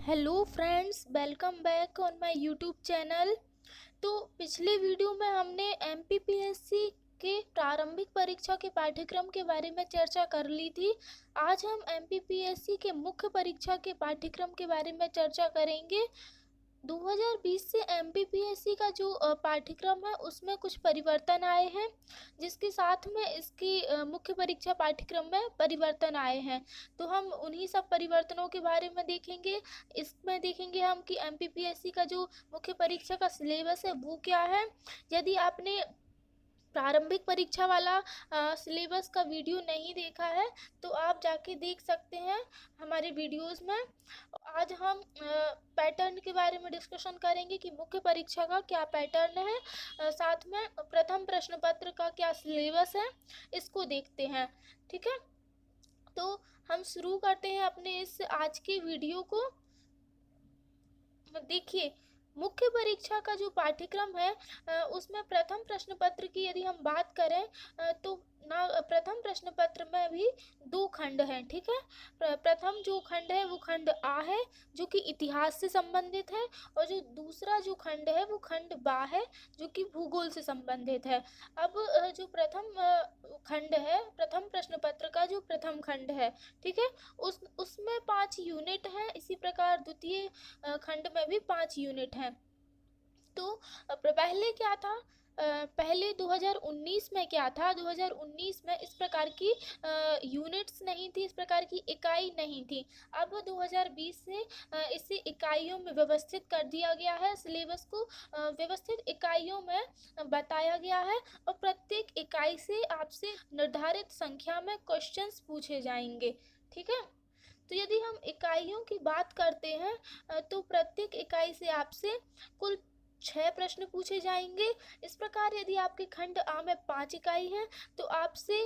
Hello friends, welcome back on my YouTube channel. तो पिछले video में हमने एमपीपीएससी के प्रारंभिक परीक्षा के पाठ्यक्रम के बारे में चर्चा कर ली थी। आज हम एमपीपीएससी के मुख्य परीक्षा के पाठ्यक्रम के बारे में चर्चा करेंगे। 2020 से एमपीपीएससी का जो पाठ्यक्रम है उसमें कुछ परिवर्तन आए हैं, जिसके साथ में इसकी मुख्य परीक्षा पाठ्यक्रम में परिवर्तन आए हैं। तो हम उन्हीं सब परिवर्तनों के बारे में देखेंगे। इसमें देखेंगे हम कि एमपीपीएससी का जो मुख्य परीक्षा का सिलेबस है वो क्या है। यदि आपने प्रारंभिक परीक्षा वाला सिलेबस का वीडियो नहीं देखा है तो आप जाके देख सकते हैं हमारे वीडियोस में। आज हम पैटर्न के बारे में डिस्कशन करेंगे कि मुख्य परीक्षा का क्या पैटर्न है, साथ में प्रथम प्रश्न पत्र का क्या सिलेबस है, इसको देखते हैं। ठीक है, तो हम शुरू करते हैं अपने इस आज के वीडियो को। देखिए, मुख्य परीक्षा का जो पाठ्यक्रम है उसमें प्रथम प्रश्न पत्र की यदि हम बात करें तो प्रथम प्रश्न पत्र में भी दो खंड हैं। ठीक है, प्रथम जो खंड है वो खंड आ है जो कि इतिहास से संबंधित है, और जो दूसरा जो खंड है वो खंड बा है जो कि भूगोल से संबंधित है। अब जो प्रथम खंड है, प्रथम प्रश्न पत्र का जो प्रथम खंड है, ठीक है, उसमें 5 यूनिट हैं। इसी प्रकार द्वितीय खंड में भी 5 यूनिट हैं। तो पहले क्या था, पहले 2019 में क्या था, 2019 में इस प्रकार की यूनिट्स नहीं थी, इस प्रकार की इकाई नहीं थी। अब 2020 से इसे इकाइयों में व्यवस्थित कर दिया गया है। सिलेबस को व्यवस्थित इकाइयों में बताया गया है, और प्रत्येक इकाई से आपसे निर्धारित संख्या में क्वेश्चंस पूछे जाएंगे। ठीक है, तो यदि हम इकाइयों की बात करते हैं तो प्रत्येक इकाई से आपसे कुल 6 प्रश्न पूछे जाएंगे। इस प्रकार यदि आपके खंड आ में 5 इकाई है तो आपसे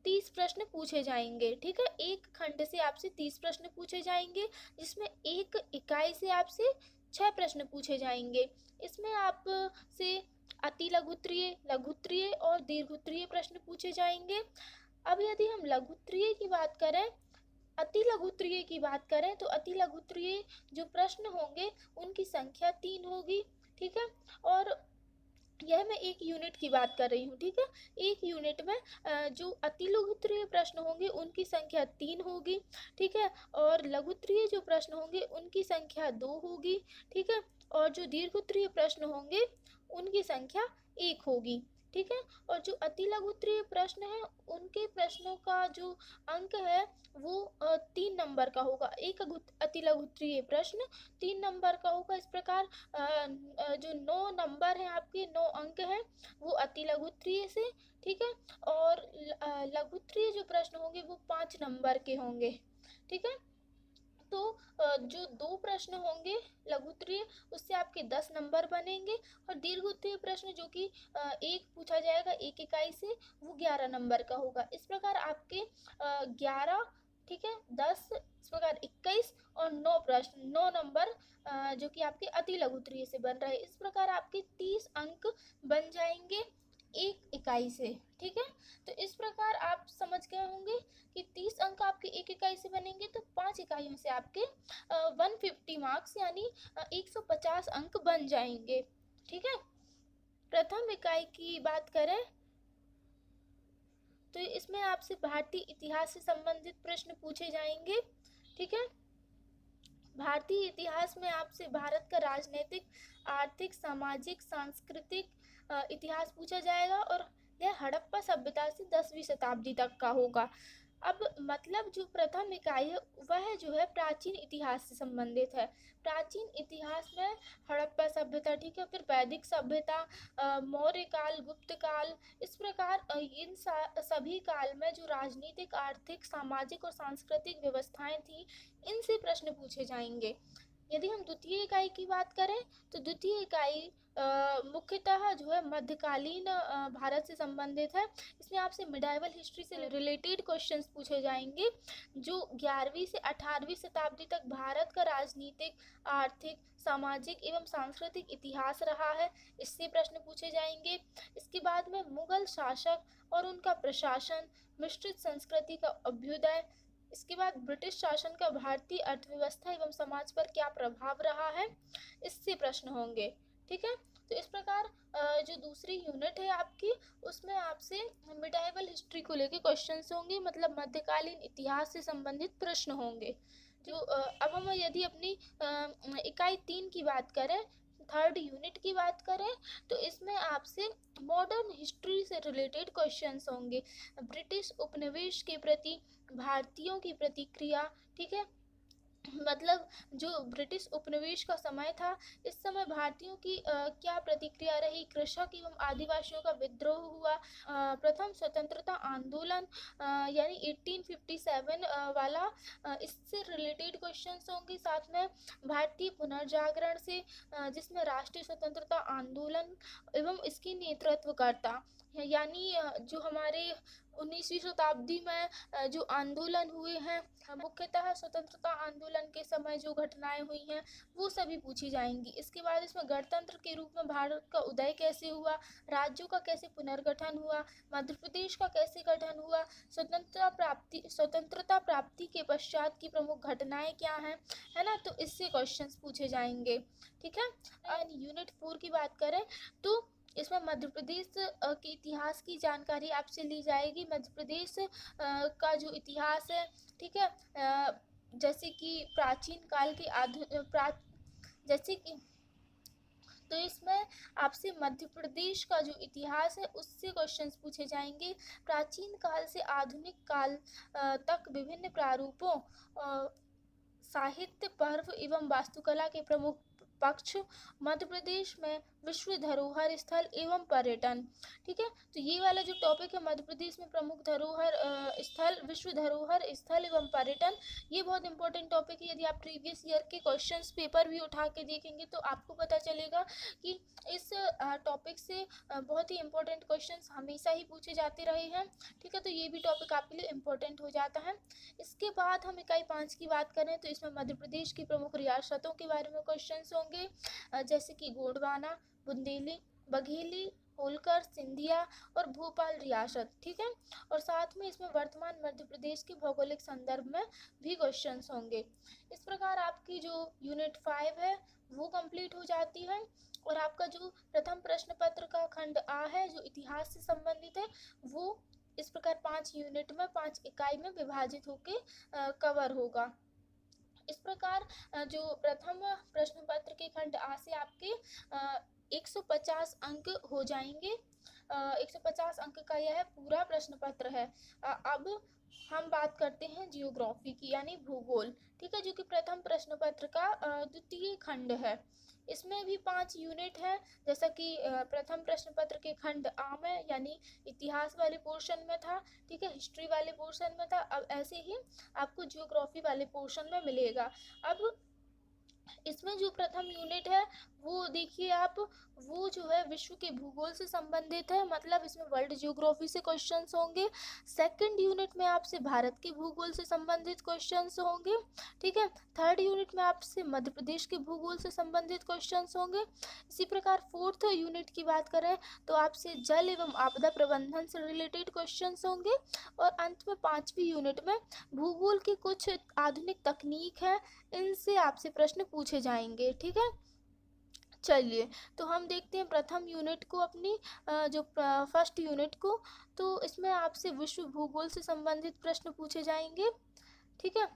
30 प्रश्न पूछे जाएंगे। ठीक है, एक खंड से आपसे 30 प्रश्न पूछे जाएंगे, जिसमें एक इकाई से आपसे 6 प्रश्न पूछे जाएंगे। इसमें आपसे अति लघुत्तरीय, लघुत्तरीय और दीर्घोत्तरीय प्रश्न पूछे जाएंगे। अब यदि हम लघुत्तरीय की बात करें, अति लघुत्तरीय की बात करें तो अति लघुत्तरीय जो प्रश्न होंगे उनकी संख्या 3 होगी। ठीक है, और यह मैं एक यूनिट की बात कर रही हूँ। ठीक है, एक यूनिट में जो अति लघुत्तरीय प्रश्न होंगे उनकी संख्या 3 होगी। ठीक है, और लघुत्तरीय जो प्रश्न होंगे उनकी संख्या 2 होगी। ठीक है, और जो दीर्घोत्तरीय प्रश्न होंगे उनकी संख्या 1 होगी। ठीक है, और जो अति लघुत्तरीय प्रश्न है उनके प्रश्नों का जो अंक है वो 3 नंबर का होगा। एक अति लघुत्तरीय प्रश्न 3 नंबर का होगा। इस प्रकार जो 9 नंबर हैं, आपके 9 अंक हैं, वो अति लघुत्तरीय से। ठीक है, और लघुत्तरीय जो प्रश्न होंगे वो 5 नंबर के होंगे। ठीक है, तो जो 2 प्रश्न होंगे लघुत्तरीय उससे आपके 10 नंबर बनेंगे, और दीर्घोत्तरीय प्रश्न जो कि एक पूछा जाएगा एक इकाई से, वो 11 नंबर का होगा। इस प्रकार आपके 11, ठीक है, 10, इस प्रकार 21 और 9 प्रश्न, 9 नंबर जो कि आपके अति लघुत्तरीय से बन रहे। इस प्रकार आपके 30 अंक बन जाएंगे एक इकाई से। ठीक है, तो इस प्रकार आप समझ गए होंगे कि 30 अंक आपके एक इकाई से बनेंगे, तो 5 इकाइयों से आपके 150 मार्क्स यानी 150 अंक बन जाएंगे। ठीक है, प्रथम इकाई की बात करें तो इसमें आपसे भारतीय इतिहास से संबंधित प्रश्न पूछे जाएंगे। ठीक है, भारतीय इतिहास में आपसे भारत का राजनीतिक, आर्थिक, सामाजिक, सांस्कृतिक इतिहास पूछा जाएगा, और यह हड़प्पा सभ्यता से 10वीं शताब्दी तक का होगा। अब मतलब जो प्रथम इकाई है वह जो है प्राचीन इतिहास से संबंधित है। प्राचीन इतिहास में हड़प्पा सभ्यता, ठीक है, फिर वैदिक सभ्यता, मौर्य काल, गुप्त काल, इस प्रकार इन सभी काल में जो राजनीतिक, आर्थिक, सामाजिक और सांस्कृतिक व्यवस्थाएं थी, इनसे प्रश्न पूछे जाएंगे। यदि हम द्वितीय इकाई की बात करें तो द्वितीय इकाई मुख्यतः जो है मध्यकालीन भारत से संबंधित है। इसमें आपसे मिडाइवल हिस्ट्री से रिलेटेड क्वेश्चंस पूछे जाएंगे, जो 11वीं से 18वीं शताब्दी तक भारत का राजनीतिक, आर्थिक, सामाजिक एवं सांस्कृतिक इतिहास रहा है, इससे प्रश्न पूछे जाएंगे। इसके बाद में मुगल शासक और उनका प्रशासन, मिश्रित संस्कृति का अभ्युदय, इसके बाद ब्रिटिश शासन का भारतीय अर्थव्यवस्था एवं समाज पर क्या प्रभाव रहा है, इससे प्रश्न होंगे। ठीक है, तो इस प्रकार जो दूसरी यूनिट है आपकी, उसमें आपसे मिडाइवल हिस्ट्री को लेके क्वेश्चंस होंगे, मतलब मध्यकालीन इतिहास से संबंधित प्रश्न होंगे। जो अब हम यदि अपनी इकाई 3 की बात करें, थर्ड यूनिट की बात करें, तो इसमें आपसे मॉडर्न हिस्ट्री से रिलेटेड क्वेश्चंस होंगे। ब्रिटिश उपनिवेश के प्रति भारतीयों की प्रतिक्रिया, ठीक है, मतलब जो ब्रिटिश उपनिवेश का समय था, इस समय भारतीयों की क्या प्रतिक्रिया रही, कृषक एवं आदिवासियों का विद्रोह हुआ, प्रथम स्वतंत्रता आंदोलन यानी 1857 वाला, इससे रिलेटेड क्वेश्चंस होंगे। साथ में भारतीय पुनर्जागरण से जिसमें राष्ट्रीय स्वतंत्रता आंदोलन एवं इसकी नेतृत्वकर्ता, यानी जो हमारे 19वीं शताब्दी में जो आंदोलन हुए हैं, मुख्यतः स्वतंत्रता आंदोलन के समय जो घटनाएं हुई हैं वो सभी पूछी जाएंगी। इसके बाद इसमें गणतंत्र के रूप में भारत का उदय कैसे हुआ, राज्यों का कैसे पुनर्गठन हुआ, मध्य प्रदेश का कैसे गठन हुआ, स्वतंत्रता प्राप्ति के पश्चात की प्रमुख घटनाएं क्या हैं, है ना, तो इससे क्वेश्चंस पूछे जाएंगे। ठीक है, यूनिट 4 की बात करें तो इसमें मध्य प्रदेश के इतिहास की जानकारी आपसे ली जाएगी। मध्य प्रदेश का जो इतिहास है, ठीक है, जैसे कि प्राचीन काल के जैसे कि, तो इसमें आपसे मध्य प्रदेश का जो इतिहास है उससे क्वेश्चंस पूछे जाएंगे। प्राचीन काल से आधुनिक काल तक विभिन्न प्रारूपों, साहित्य, पर्व एवं वास्तुकला के प्रमुख पक्ष, मध्य प्रदेश में विश्व धरोहर स्थल एवं पर्यटन। ठीक है, तो ये वाला जो टॉपिक है, मध्य प्रदेश में प्रमुख धरोहर स्थल, विश्व धरोहर स्थल एवं पर्यटन, ये बहुत इंपॉर्टेंट टॉपिक है। यदि आप प्रीवियस ईयर के क्वेश्चंस पेपर भी उठा के देखेंगे तो आपको पता चलेगा कि इस टॉपिक से बहुत ही इंपॉर्टेंट क्वेश्चंस हमेशा ही पूछे जाते रहे हैं। ठीक है, तो ये भी टॉपिक आपके लिए इम्पोर्टेंट हो जाता है। इसके बाद हम इकाई 5 की बात करें तो इसमें मध्य प्रदेश की प्रमुख रियासतों के बारे में क्वेश्चंस होंगे, जैसे कि गोंडवाना, बुंदेली, बघेली, होलकर, सिंधिया और भोपाल रियासत। ठीक है, और साथ में इसमें वर्तमान मध्य प्रदेश के भौगोलिक संदर्भ में भी क्वेश्चंस होंगे। इस प्रकार आपकी जो यूनिट 5 है वो कंप्लीट हो जाती है, और आपका जो प्रथम प्रश्न पत्र का खंड आ है जो इतिहास से संबंधित है, वो इस प्रकार 5 यूनिट में 5 इकाई में विभाजित होके कवर होगा। इस प्रकार जो प्रथम प्रश्न पत्र के खंड आ से आपके 150 अंक हो जाएंगे। 150 अंक का यह पूरा प्रश्न पत्र है। अब हम बात करते हैं जियोग्राफी की, यानी भूगोल। ठीक है, जो कि प्रथम प्रश्न पत्र का द्वितीय खंड है। इसमें भी 5 यूनिट है, जैसा कि प्रथम प्रश्न पत्र के खंड आ में यानी इतिहास वाले पोर्शन में था, ठीक है, हिस्ट्री वाले पोर्शन में था, अब ऐसे ही आपको जियोग्राफी वाले पोर्शन में मिलेगा। अब इसमें जो प्रथम यूनिट है वो देखिए आप, वो जो है विश्व के भूगोल से संबंधित है, मतलब इसमें वर्ल्ड जियोग्राफी से क्वेश्चंस होंगे। सेकंड यूनिट में आपसे भारत के भूगोल से संबंधित क्वेश्चंस होंगे। ठीक है, थर्ड यूनिट में आपसे मध्य प्रदेश के भूगोल से संबंधित क्वेश्चंस होंगे। इसी प्रकार फोर्थ यूनिट की बात करें तो आपसे जल एवं आपदा प्रबंधन से रिलेटेड क्वेश्चंस होंगे। और अंत में 5वीं यूनिट में भूगोल की कुछ आधुनिक तकनीक है, इनसे आपसे प्रश्न पूछे जाएंगे। ठीक है, चलिए तो हम देखते हैं प्रथम यूनिट को, अपनी जो फर्स्ट यूनिट को। तो इसमें आपसे विश्व भूगोल से संबंधित प्रश्न पूछे जाएंगे। ठीक है,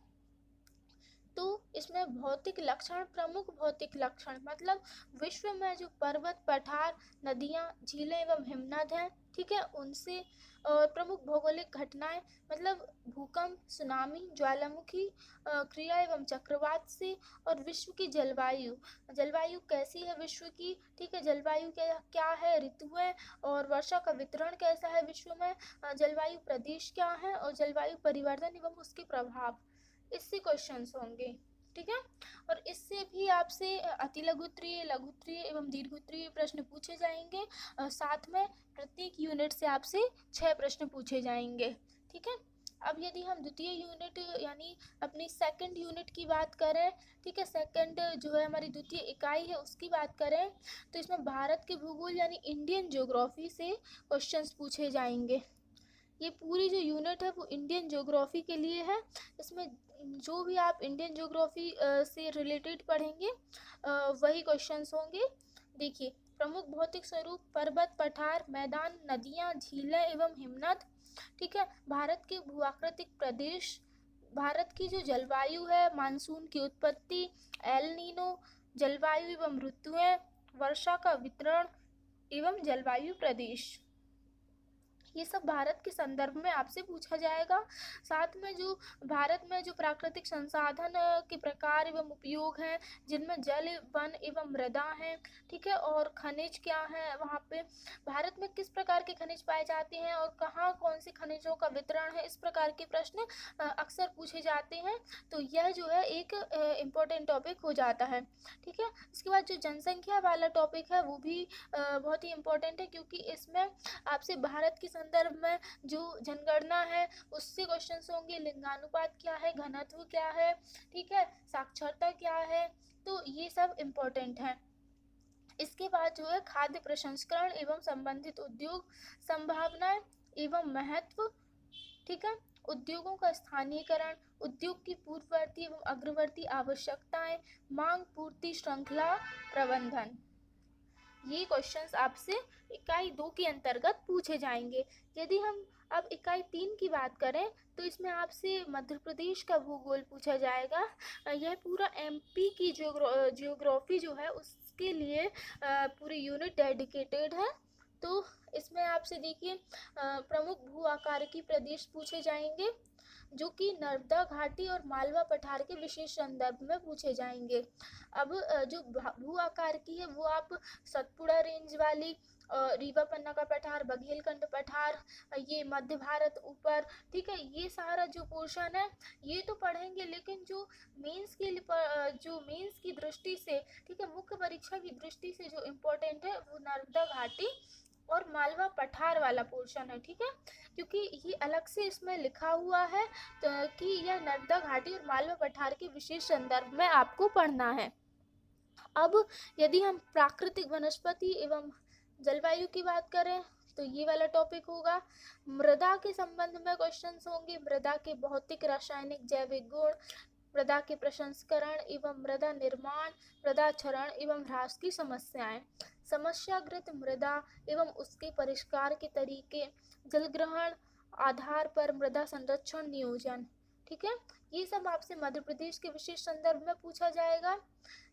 तो इसमें भौतिक लक्षण, प्रमुख भौतिक लक्षण, मतलब विश्व में जो पर्वत, पठार, नदियाँ, झीलें एवं हिमनद हैं, ठीक है, उनसे, और प्रमुख भौगोलिक घटनाएं, मतलब भूकंप, सुनामी, ज्वालामुखी क्रिया एवं चक्रवात से, और विश्व की जलवायु, जलवायु कैसी है विश्व की, ठीक है, जलवायु क्या है, ऋतुएं और वर्षा का वितरण कैसा है विश्व में, जलवायु प्रदेश क्या है, और जलवायु परिवर्तन एवं उसके प्रभाव, इससे क्वेश्चंस होंगे। ठीक है, और इससे भी आपसे अतिलघुत्तरीय, लघुत्तरीय एवं दीर्घोत्तरीय प्रश्न पूछे जाएंगे। साथ में प्रत्येक यूनिट से आपसे 6 प्रश्न पूछे जाएंगे। ठीक है, अब यदि हम द्वितीय यूनिट यानी अपनी सेकंड यूनिट की बात करें, ठीक है, सेकंड जो है हमारी द्वितीय इकाई है उसकी बात करें, तो इसमें भारत के भूगोल यानी इंडियन ज्योग्राफी से क्वेश्चंस पूछे जाएंगे। ये पूरी जो यूनिट है वो इंडियन ज्योग्राफी के लिए है। इसमें जो भी आप इंडियन ज्योग्राफी से रिलेटेड पढ़ेंगे वही क्वेश्चंस होंगे। देखिए, प्रमुख भौतिक स्वरूप पर्वत, पठार, मैदान, नदियाँ, झीलें एवं हिमनद। ठीक है, भारत के भूआकृतिक प्रदेश, भारत की जो जलवायु है, मानसून की उत्पत्ति, एल नीनो, जलवायु एवं ऋतुएं, वर्षा का वितरण एवं जलवायु प्रदेश, ये सब भारत के संदर्भ में आपसे पूछा जाएगा। साथ में जो भारत में जो प्राकृतिक संसाधन के प्रकार एवं उपयोग हैं, जिनमें जल, वन एवं मृदा हैं, ठीक है, और खनिज क्या है, वहाँ पे भारत में किस प्रकार के खनिज पाए जाते हैं और कहाँ कौन से खनिजों का वितरण है, इस प्रकार के प्रश्न अक्सर पूछे जाते हैं। तो यह जो है एक इम्पोर्टेंट टॉपिक हो जाता है। ठीक है, इसके बाद जो जनसंख्या वाला टॉपिक है वो भी बहुत ही इम्पोर्टेंट है, क्योंकि इसमें आपसे भारत के संदर्भ में जो जनगणना है उससे क्वेश्चंस होंगे। लिंगानुपात क्या है, घनत्व क्या है, ठीक है, साक्षरता क्या है, तो ये सब इम्पोर्टेंट है। इसके बाद जो है खाद्य प्रसंस्करण एवं संबंधित उद्योग, संभावनाएं एवं महत्व, ठीक है, उद्योगों का स्थानीयकरण, उद्योग की पूर्ववर्ती एवं अग्रवर्ती आवश्यकताएं, मांग पूर्ति श्रृंखला प्रबंधन, ये क्वेश्चंस आपसे इकाई 2 के अंतर्गत पूछे जाएंगे। यदि हम अब इकाई 3 की बात करें तो इसमें आपसे मध्य प्रदेश का भूगोल पूछा जाएगा। यह पूरा एमपी की जियोग्राफी जो है उसके लिए पूरी यूनिट डेडिकेटेड है। तो इसमें आपसे देखिए प्रमुख भू आकार की प्रदेश पूछे जाएंगे, जो कि नर्मदा घाटी और मालवा पठार के विशेष संदर्भ में पूछे जाएंगे। अब जो भू आकार की है वो आप सतपुड़ा रेंज वाली, रीवा पन्ना का पठार, बघेलखंड पठार, ये मध्य भारत ऊपर, ठीक है, ये सारा जो पोर्शन है ये तो पढ़ेंगे, लेकिन जो मेंस के लिए जो मेंस की दृष्टि से, ठीक है, मुख्य परीक्षा की दृष्टि से जो इम्पोर्टेंट है वो नर्मदा घाटी और मालवा पठार वाला पोर्शन है। ठीक है, क्योंकि ये अलग से इसमें लिखा हुआ है तो कि यह नर्मदा घाटी और मालवा पठार के विशेष संदर्भ में आपको पढ़ना है। अब यदि हम प्राकृतिक वनस्पति एवं जलवायु की बात करें तो ये वाला टॉपिक होगा। मृदा के संबंध में क्वेश्चंस होंगे, मृदा के भौतिक, रासायनिक, जैविक गुण, मृदा के प्रसंस्करण एवं मृदा निर्माण, मृदा क्षरण एवं ह्रास की समस्याएं, समस्याग्रस्त मृदा एवं उसके परिष्कार के तरीके, जलग्रहण आधार पर मृदा संरक्षण नियोजन। ठीक है, ये सब आपसे मध्य प्रदेश के विशेष संदर्भ में पूछा जाएगा।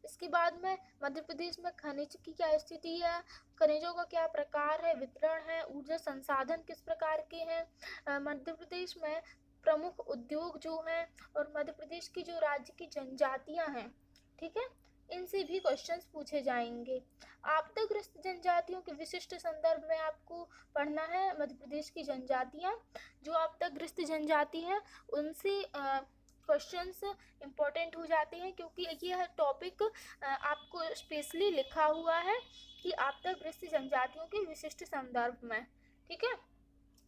इसके बाद में मध्य प्रदेश में खनिज की क्या स्थिति है, खनिजों का क्या प्रकार है, वितरण है, ऊर्जा संसाधन किस प्रकार के हैं, मध्य प्रदेश में प्रमुख उद्योग जो हैं, और मध्य प्रदेश की जो राज्य की जनजातियां हैं, ठीक है, इनसे भी क्वेश्चंस पूछे जाएंगे। आपदाग्रस्त जनजातियों के विशिष्ट संदर्भ में आपको पढ़ना है। मध्य प्रदेश की जनजातियां, जो आपदाग्रस्त जनजाति हैं उनसे क्वेश्चंस इम्पोर्टेंट हो जाते हैं, क्योंकि यह टॉपिक आपको स्पेशली लिखा हुआ है कि आपदाग्रस्त जनजातियों के विशिष्ट संदर्भ में। ठीक है,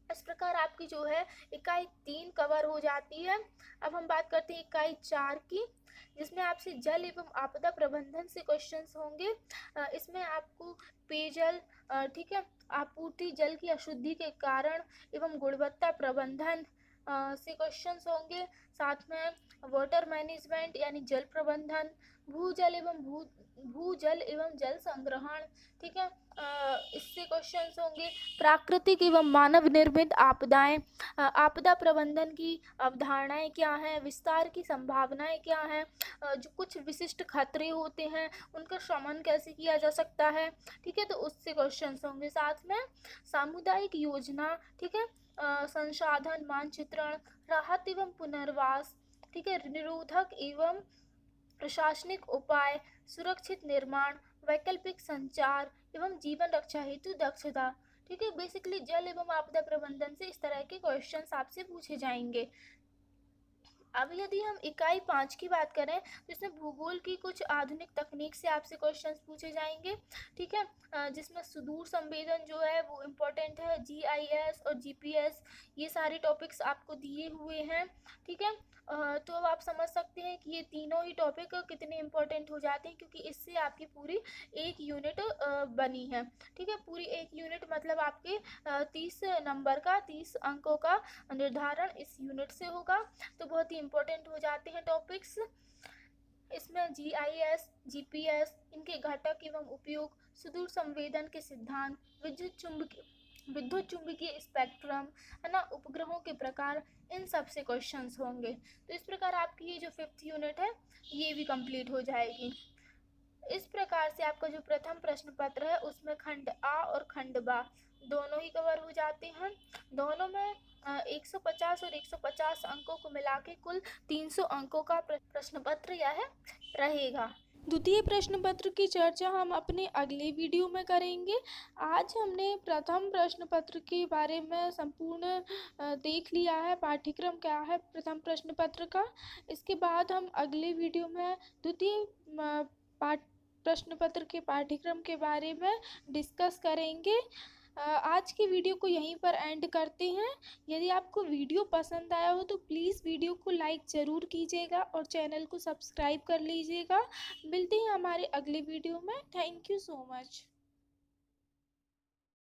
इस प्रकार आपकी जो है इकाई 3 कवर हो जाती है। अब हम बात करते हैं इकाई 4 की, जिसमें आपसे जल एवं आपदा प्रबंधन से क्वेश्चंस होंगे। इसमें आपको पेयजल, ठीक है, आपूर्ति, जल की अशुद्धि के कारण एवं गुणवत्ता प्रबंधन से क्वेश्चंस होंगे। साथ में वाटर मैनेजमेंट यानी जल प्रबंधन, भूजल एवं जल संग्रहण, ठीक है, इससे क्वेश्चंस होंगे। प्राकृतिक एवं मानव निर्मित आपदाएं, आपदा प्रबंधन की अवधारणाएं क्या हैं, विस्तार की संभावनाएं क्या हैं, जो कुछ विशिष्ट खतरे होते हैं उनका शमन कैसे किया जा सकता है, ठीक है, तो उससे क्वेश्चंस होंगे। साथ में सामुदायिक योजना, ठीक है, संसाधन मानचित्रण, राहत एवं पुनर्वास, ठीक है, निरोधक एवं प्रशासनिक उपाय, सुरक्षित निर्माण, वैकल्पिक संचार एवं जीवन रक्षा हेतु दक्षता। ठीक है, बेसिकली जल एवं आपदा प्रबंधन से इस तरह के क्वेश्चंस आपसे पूछे जाएंगे। अब यदि हम इकाई 5 की बात करें तो इसमें भूगोल की कुछ आधुनिक तकनीक से आपसे क्वेश्चंस पूछे जाएंगे, ठीक है। जिसमें सुदूर संवेदन जो है वो इम्पोर्टेंट है, GIS और GPS, ये सारे टॉपिक्स आपको दिए हुए हैं, ठीक है। तो अब आप समझ सकते हैं कि ये तीनों ही टॉपिक कितने इम्पोर्टेंट हो जाते हैं, क्योंकि इससे आपकी पूरी एक यूनिट बनी है, ठीक है। पूरी एक यूनिट मतलब आपके 30 नंबर का, 30 अंकों का निर्धारण इस यूनिट से होगा। तो बहुत ही इम्पोर्टेंट हो जाते हैं टॉपिक्स। इसमें GIS, GPS, इनके घटक एवं उपयोग, सुदूर संवेदन के सिद्धांत, विद्युत चुंबकीय स्पेक्ट्रम, है ना, उपग्रहों के प्रकार, इन सब से क्वेश्चंस होंगे। तो इस प्रकार आपकी ये जो 5th यूनिट है ये भी कंप्लीट हो जाएगी। इस प्रकार से आपका जो प्रथम प्रश्न पत्र है उसमें खंड आ और खंड बा दोनों ही कवर हो जाते हैं। दोनों में 150 और 150 अंकों को मिला के कुल 300 अंकों का प्रश्न पत्र यह रहेगा। द्वितीय प्रश्न पत्र की चर्चा हम अपने अगले वीडियो में करेंगे। आज हमने प्रथम प्रश्न पत्र के बारे में संपूर्ण देख लिया है, पाठ्यक्रम क्या है प्रथम प्रश्न पत्र का। इसके बाद हम अगले वीडियो में द्वितीय प्रश्न पत्र के पाठ्यक्रम के बारे में डिस्कस करेंगे। आज की वीडियो को यहीं पर एंड करते हैं। यदि आपको वीडियो पसंद आया हो तो प्लीज़ वीडियो को लाइक ज़रूर कीजिएगा और चैनल को सब्सक्राइब कर लीजिएगा। मिलते हैं हमारे अगले वीडियो में। Thank you so much.